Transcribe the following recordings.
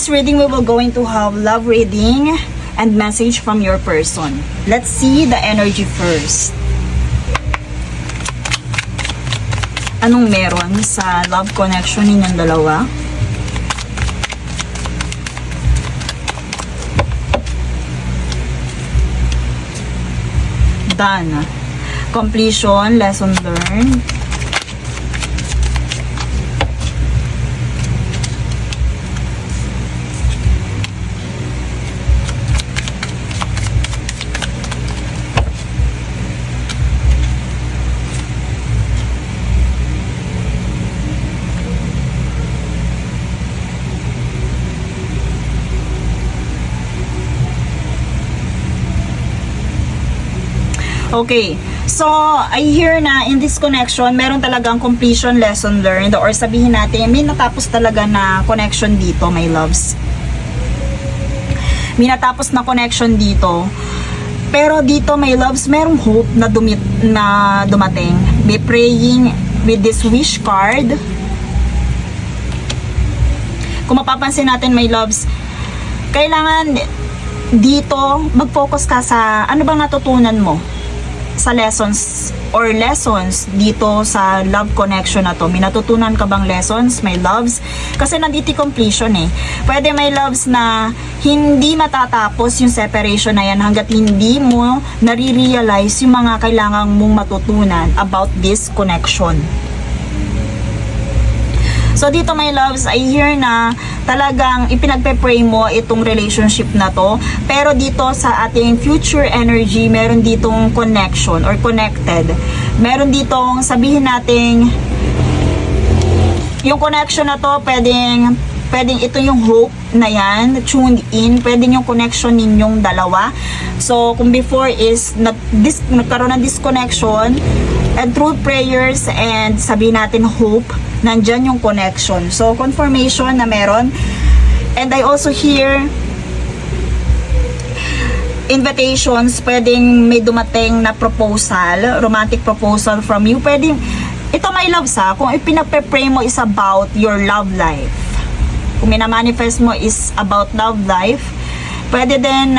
this reading, we will going to have love reading and message from your person. Let's see the energy first. Anong meron sa love connection ninyong dalawa? Done. Completion, lesson learned. Okay, so I hear na in this connection, meron talagang completion, lesson learned, or sabihin natin, may natapos talaga na connection dito, my loves. May natapos na connection dito. Pero dito, my loves, merong hope na, dumating. Be praying with this wish card. Kung mapapansin natin, my loves, kailangan dito, mag-focus ka sa ano bang natutunan mo sa lessons dito sa love connection na to. May natutunan ka bang lessons, my loves? Kasi nandito completion eh. Pwede, my loves, na hindi matatapos yung separation na yan hanggat hindi mo nare-realize yung mga kailangan mong matutunan about this connection. So dito, my loves, I hear na talagang ipinagpe-pray mo itong relationship na to. Pero dito sa ating future energy, meron ditong connection or connected. Meron ditong sabihin nating yung connection na to, pwedeng ito yung hope na yan, tuned in, pwedeng yung connection ninyong dalawa. So kung before is nagkaroon ng disconnection, and through prayers and sabihin natin hope, nandyan yung connection. So confirmation na meron. And I also hear invitations, pwedeng may dumating na proposal, romantic proposal from you. Pwedeng, ito my loves ha, kung ipinagpe-pray mo is about your love life. Kung minamanifest mo is about love life, pwede din,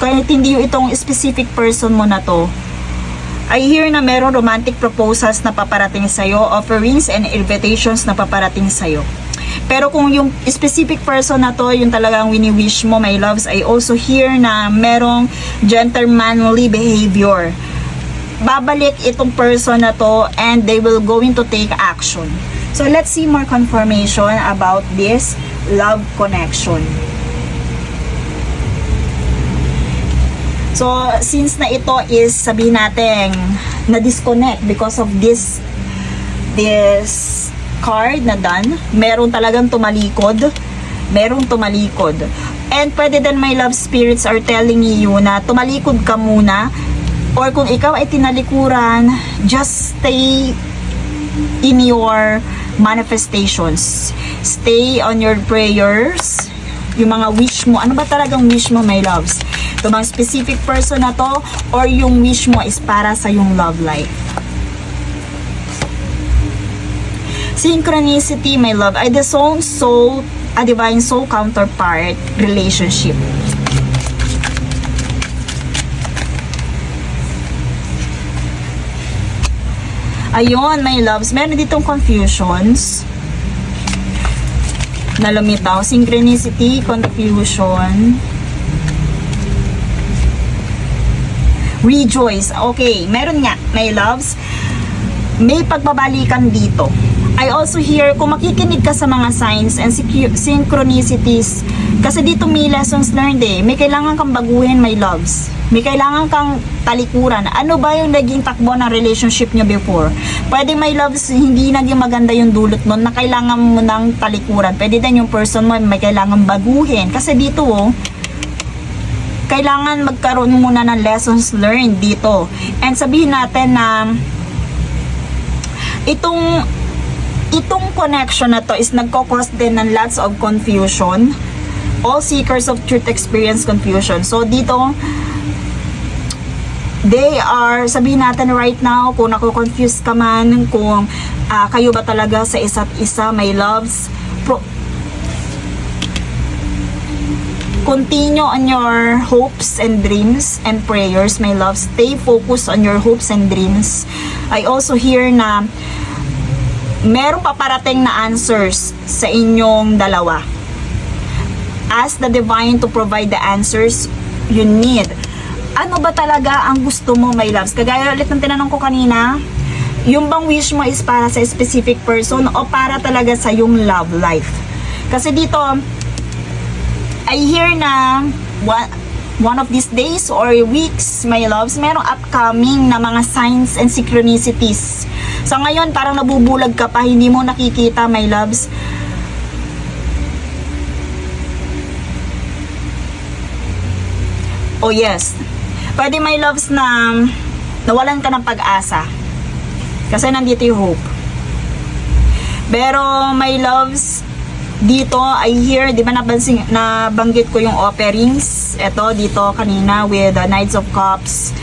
kahit hindi yung itong specific person mo na to, I hear na meron romantic proposals na paparating sa'yo, offerings and invitations na paparating sa'yo. Pero kung yung specific person na to, yung talagang wini-wish mo, my loves, I also hear na merong gentlemanly behavior. Babalik itong person na to and they will going to take action. So let's see more confirmation about this love connection. So, since na ito is, sabihin natin, na-disconnect because of this card na done, meron talagang tumalikod. And pwede din, my love, spirits are telling you na tumalikod ka muna, or kung ikaw ay tinalikuran, just stay in your manifestations. Stay on your prayers. Yung mga wish mo, ano ba talagang wish mo, my loves? Ito bang specific person na to, or yung wish mo is para sa yung love life? Synchronicity, my love, ay the soul, a divine soul counterpart relationship. Ayun, my loves, meron ditong confusions na lumitaw. Synchronicity, confusion, rejoice. Okay, meron nga, my loves, may pagbabalikan dito. I also hear, kung makikinig ka sa mga signs and synchronicities, kasi dito may lessons learned eh. May kailangan kang baguhin, my loves. May kailangan kang talikuran. Ano ba yung naging takbo ng relationship nyo before? Pwede, my loves, hindi naging maganda yung dulot nun na kailangan mo ng talikuran. Pwede din yung person mo may kailangan baguhin. Kasi dito, kailangan magkaroon muna ng lessons learned dito. And sabihin natin na itong connection na to is nagkakos din ng lots of confusion. All seekers of truth experience confusion. So dito, they are, sabihin natin right now, kung nako-confuse ka man, kung kayo ba talaga sa isa't isa, my loves, Continue on your hopes and dreams and prayers, my love. Stay focused on your hopes and dreams. I also hear na meron paparating na answers sa inyong dalawa. Ask the divine to provide the answers you need. Ano ba talaga ang gusto mo, my loves? Kagaya ulit ng tinanong ko kanina, yung bang wish mo is para sa specific person o para talaga sa yung love life? Kasi dito, I hear na one of these days or weeks, my loves, merong upcoming na mga signs and synchronicities. Sa ngayon, parang nabubulag ka pa, hindi mo nakikita, my loves. Oh yes, pwede, my loves, na nawalan ka ng pag-asa. Kasi nandito yung hope. Pero, my loves, dito, I hear, di ba nabanggit ko yung offerings? Ito, dito kanina with the Knights of Cups.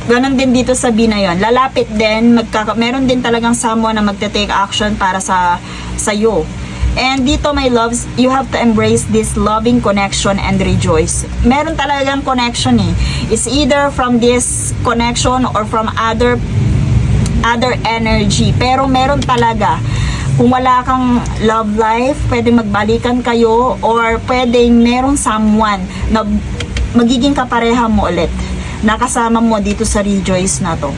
Ganon din dito sa B na yun. Lalapit din, meron din talagang someone na magte-take action para sa iyo. And dito, my loves, you have to embrace this loving connection and rejoice. Meron talagang connection eh. It's either from this connection or from other energy. Pero meron talaga. Kung wala kang love life, pwede magbalikan kayo or pwede meron someone na magiging kapareha mo ulit. Nakasama mo dito sa rejoice na to.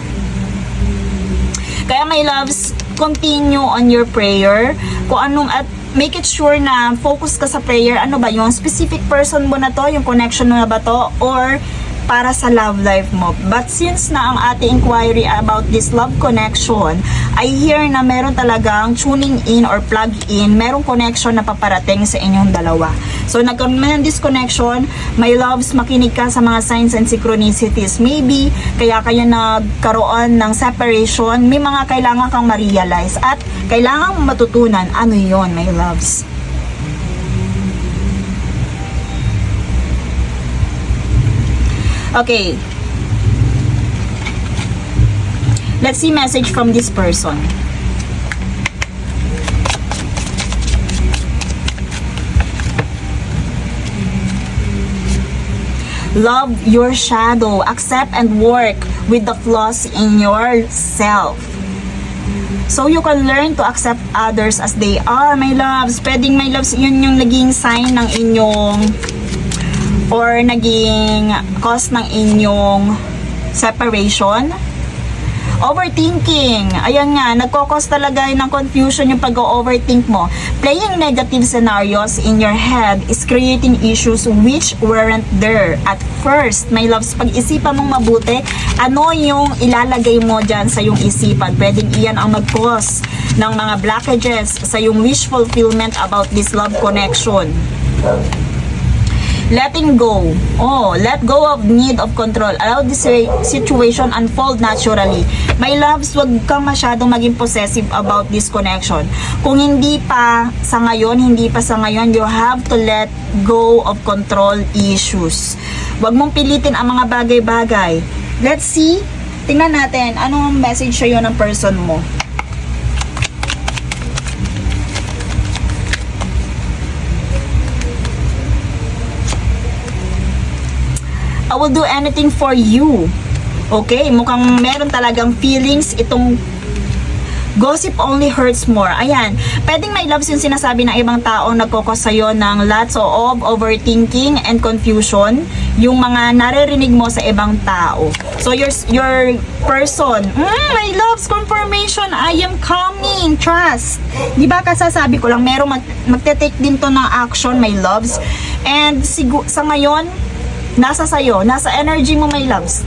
Kaya, my loves, continue on your prayer. Kung anong, at make it sure na focus ka sa prayer. Ano ba yung specific person mo na to? Yung connection mo na ba to? Or para sa love life mo. But since na ang ating inquiry about this love connection, I hear na meron talagang tuning in or plug in, merong connection na paparating sa inyong dalawa. So nagkaroon man ng disconnection, my loves, makinig ka sa mga signs and synchronicities. Maybe kaya kayo nagkaroon ng separation, may mga kailangan kang ma-realize at kailangan matutunan ano yon, my loves. Okay. Let's see message from this person. Love your shadow. Accept and work with the flaws in yourself. So you can learn to accept others as they are, my loves. Pwedeng, my loves, yun yung naging sign ng inyong or naging cause ng inyong separation. Overthinking. Ayan nga, nagkakos talaga ng confusion yung pag-overthink mo. Playing negative scenarios in your head is creating issues which weren't there at first. My loves, pag-isipan mong mabuti, ano yung ilalagay mo dyan sa yung isipan. Pwedeng iyan ang mag-cause ng mga blockages sa yung wish fulfillment about this love connection. Letting go. Oh, let go of need of control. Allow this situation unfold naturally. My loves, wag kang masyadong maging possessive about this connection. Kung hindi pa sa ngayon, you have to let go of control issues. Wag mong pilitin ang mga bagay-bagay. Let's see. Tingnan natin, anong message sa'yo ng person mo. I will do anything for you. Okay, mukhang meron talagang feelings itong gossip only hurts more. Ayan, pwedeng my loves yung sinasabi ng ibang taong nagkokos sa'yo ng lots of overthinking and confusion, yung mga naririnig mo sa ibang tao. So your person, my loves, confirmation, I am coming, trust. Di ba kasasabi ko lang, meron magte-take din to ng action, my loves. And sa ngayon, nasa sayo, nasa energy mo, my loves.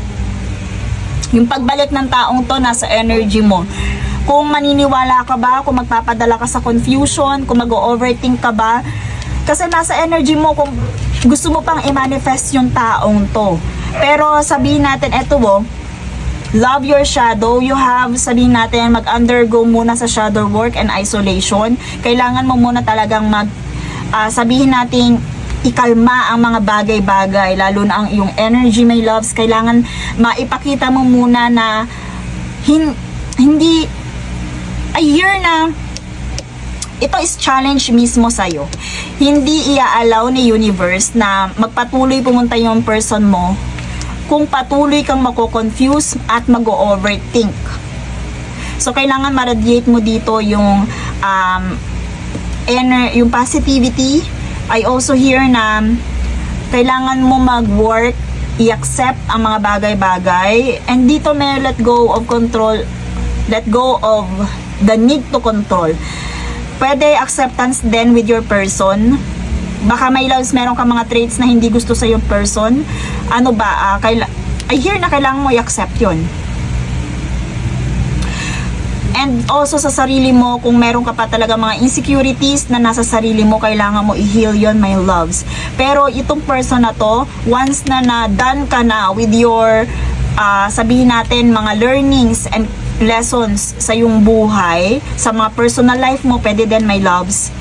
Yung pagbalik ng taong to, nasa energy mo. Kung maniniwala ka ba, kung magpapadala ka sa confusion, kung mag-overthink ka ba, kasi nasa energy mo kung gusto mo pang i-manifest yung taong to. Pero sabihin natin, eto love your shadow. You have, sabihin natin, mag-undergo muna sa shadow work and isolation. Kailangan mo muna talagang sabihin natin, ikalma ang mga bagay-bagay, lalo na ang iyong energy, my loves. Kailangan maipakita mo muna na hindi, I hear na ito is challenge mismo sa'yo. Hindi ia-allow ni universe na magpatuloy pumunta yung person mo kung patuloy kang mako-confuse at mag-overthink. So, kailangan ma-radiate mo dito yung yung positivity. I also hear na kailangan mo mag-work, i-accept ang mga bagay-bagay, and dito may let go of control, let go of the need to control. Pwede acceptance din with your person. Baka may loves, meron ka mga traits na hindi gusto sa yung person. Ano ba, I hear na kailangan mo i-accept yun. And also sa sarili mo, kung meron ka pa talaga mga insecurities na nasa sarili mo, kailangan mo i-heal yon, my loves. Pero itong person na to, once na done ka na with your, sabihin natin, mga learnings and lessons sa yung buhay, sa mga personal life mo, pwede din, my loves.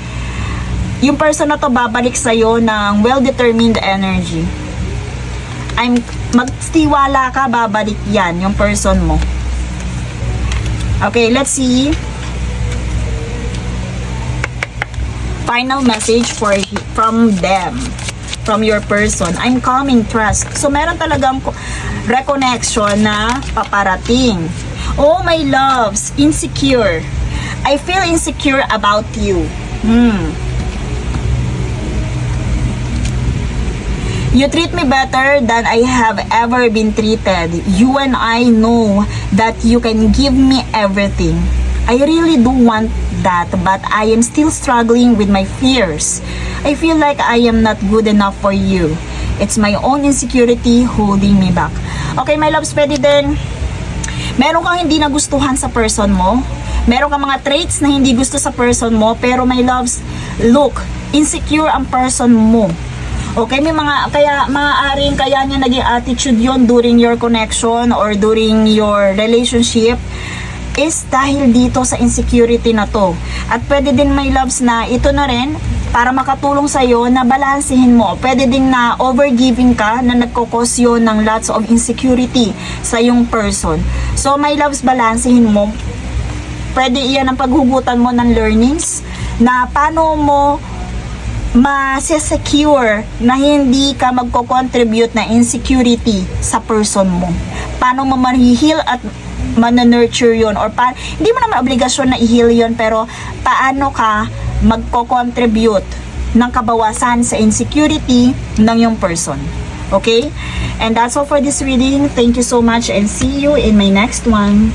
Yung person na to babalik sa'yo ng well-determined energy. Magtiwala ka, babalik yan, yung person mo. Okay, let's see. Final message from them, from your person. I'm coming, trust. So, meron talagang reconnection na paparating. Oh, my loves, insecure. I feel insecure about you. You treat me better than I have ever been treated. You and I know that you can give me everything. I really do want that, but I am still struggling with my fears. I feel like I am not good enough for you. It's my own insecurity holding me back. Okay, my loves, pwede din. Meron kang hindi nagustuhan sa person mo. Meron kang mga traits na hindi gusto sa person mo, pero my loves, look, insecure ang person mo. Okay, may mga, maaaring kaya niya naging attitude yon during your connection or during your relationship is dahil dito sa insecurity na to. At pwede din, my loves, na ito na rin para makatulong sa'yo na balansehin mo. Pwede din na overgiving ka na nagkukos yun ng lots of insecurity sa yung person. So, my loves, balansehin mo. Pwede iyan ang paghugutan mo ng learnings na paano mo ma-secure na hindi ka magko-contribute na insecurity sa person mo. Paano mo ma-heal at ma-nurture yun, or hindi mo naman obligasyon na i-heal yun, pero paano ka magko-contribute ng kabawasan sa insecurity ng yung person. Okay? And that's all for this reading. Thank you so much and see you in my next one.